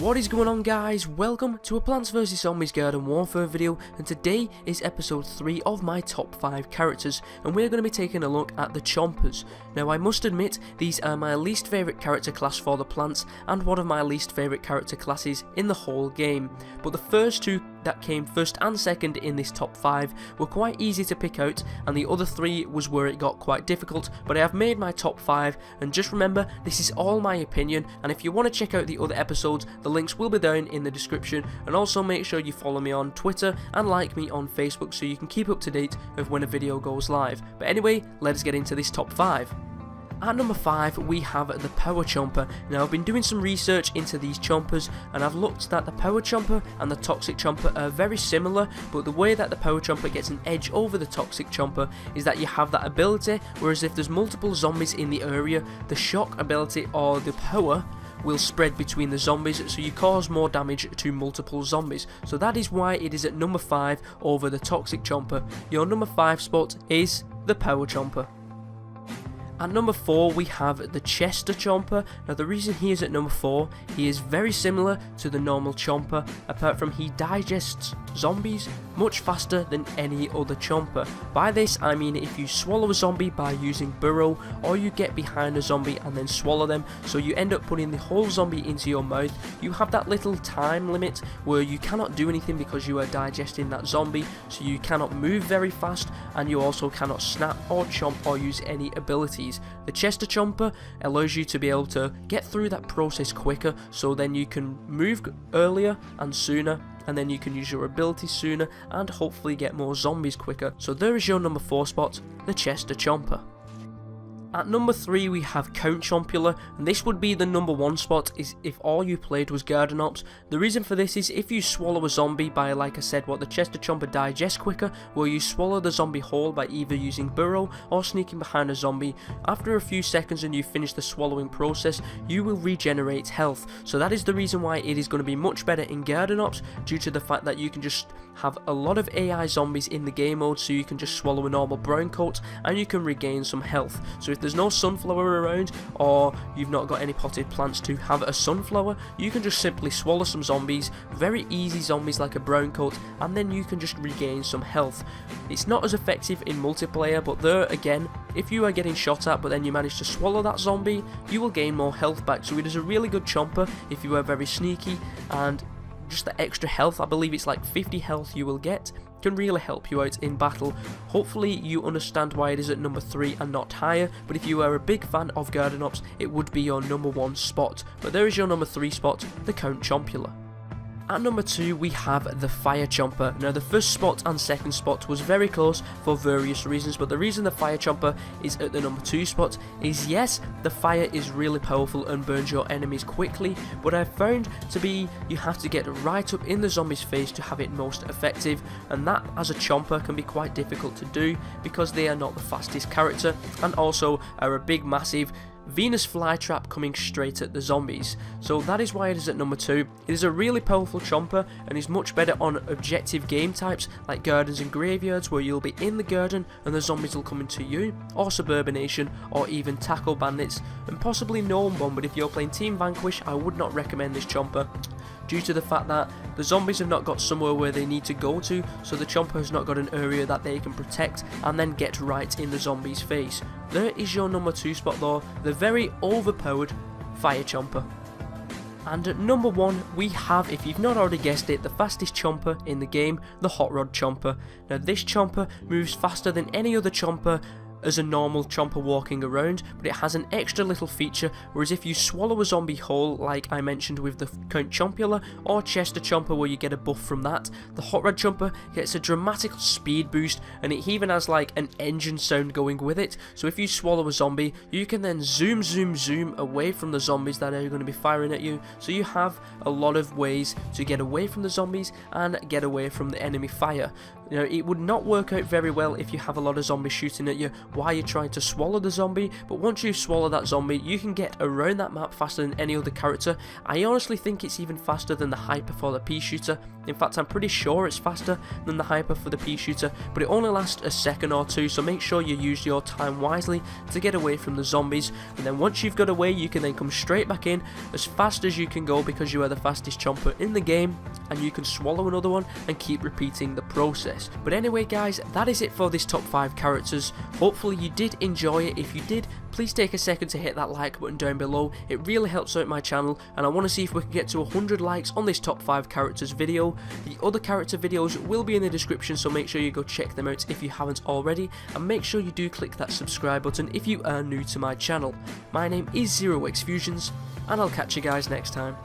What is going on, guys? Welcome to a Plants vs Zombies Garden Warfare video, and today is episode 3 of my top 5 characters, and we're going to be taking a look at the Chompers. Now, I must admit, these are my least favourite character class for the plants, and one of my least favourite character classes in the whole game. But the first two that came first and second in this top 5 were quite easy to pick out, and the other 3 was where it got quite difficult, but I have made my top 5, and just remember, this is all my opinion, and if you want to check out the other episodes, the links will be down in the description, and also make sure you follow me on Twitter and like me on Facebook so you can keep up to date of when a video goes live. But anyway, let's get into this top 5. At number 5 we have the Fire Chomper. Now, I've been doing some research into these chompers, and I've looked that the Fire Chomper and the Toxic Chomper are very similar, but the way that the Fire Chomper gets an edge over the Toxic Chomper is that you have that ability, whereas if there's multiple zombies in the area, the shock ability or the power will spread between the zombies, so you cause more damage to multiple zombies. So that is why it is at number 5 over the Toxic Chomper. Your number 5 spot is the Fire Chomper. At number 4 we have the Chester Chomper. Now, the reason he is at number 4, he is very similar to the normal Chomper, apart from he digests zombies much faster than any other Chomper. By this I mean if you swallow a zombie by using burrow, or you get behind a zombie and then swallow them, so you end up putting the whole zombie into your mouth, you have that little time limit where you cannot do anything because you are digesting that zombie, so you cannot move very fast, and you also cannot snap or chomp or use any abilities. The Chester Chomper allows you to be able to get through that process quicker, so then you can move earlier and sooner, and then you can use your ability sooner and hopefully get more zombies quicker. So there is your number 4 spot, the Chester Chomper. At number 3 we have Chompers, and this would be the number 1 spot is if all you played was Garden Ops. The reason for this is if you swallow a zombie by, like I said, what the Chester Chomper digests quicker, where you swallow the zombie whole by either using burrow or sneaking behind a zombie, after a few seconds and you finish the swallowing process, you will regenerate health. So that is the reason why it is going to be much better in Garden Ops, due to the fact that you can just have a lot of AI zombies in the game mode, so you can just swallow a normal brown coat and you can regain some health. So if there's no sunflower around, or you've not got any potted plants to have a sunflower, you can just simply swallow some zombies, very easy zombies like a brown coat, and then you can just regain some health. It's not as effective in multiplayer, but there again, if you are getting shot at but then you manage to swallow that zombie, you will gain more health back. So it is a really good chomper if you are very sneaky, and just the extra health, I believe it's like 50 health you will get, can really help you out in battle. Hopefully you understand why it is at number 3 and not higher, but if you are a big fan of Garden Ops, it would be your number 1 spot. But there is your number 3 spot, the Chompers. At number 2 we have the Fire Chomper. Now, the first spot and second spot was very close for various reasons, but the reason the Fire Chomper is at the number 2 spot is, yes, the fire is really powerful and burns your enemies quickly, but I've found to be you have to get right up in the zombie's face to have it most effective, and that as a Chomper can be quite difficult to do because they are not the fastest character, and also are a big massive Venus flytrap coming straight at the zombies. So that is why it is at number 2. It is a really powerful chomper and is much better on objective game types like gardens and graveyards, where you'll be in the garden and the zombies will come into you, or suburbanation, or even tackle bandits, and possibly gnome bomb. But if you're playing Team Vanquish, I would not recommend this chomper, due to the fact that the zombies have not got somewhere where they need to go to, so the chomper has not got an area that they can protect and then get right in the zombie's face. There is your number 2 spot though, the very overpowered Fire Chomper. And at number 1 we have, if you've not already guessed it, the fastest chomper in the game, the Hot Rod Chomper. Now, this chomper moves faster than any other chomper as a normal chomper walking around, but it has an extra little feature, whereas if you swallow a zombie whole, like I mentioned with the Chompers or Chester Chomper where you get a buff from that, the Hot Rod Chomper gets a dramatic speed boost, and it even has like an engine sound going with it. So if you swallow a zombie, you can then zoom away from the zombies that are going to be firing at you, so you have a lot of ways to get away from the zombies and get away from the enemy fire. You know, it would not work out very well if you have a lot of zombies shooting at you while you're trying to swallow the zombie, but once you swallow that zombie, you can get around that map faster than any other character. I honestly think it's even faster than the hyper for the pea shooter. In fact, I'm pretty sure it's faster than the hyper for the pea shooter, but it only lasts a second or two, so make sure you use your time wisely to get away from the zombies. And then once you've got away, you can then come straight back in as fast as you can go, because you are the fastest chomper in the game, and you can swallow another one and keep repeating the process. But anyway guys, that is it for this top 5 characters. Hopefully you did enjoy it. If you did, please take a second to hit that like button down below. It really helps out my channel, and I want to see if we can get to 100 likes on this top 5 characters video. The other character videos will be in the description, so make sure you go check them out if you haven't already, and make sure you do click that subscribe button if you are new to my channel. My name is 0xFUSIONZ, and I'll catch you guys next time.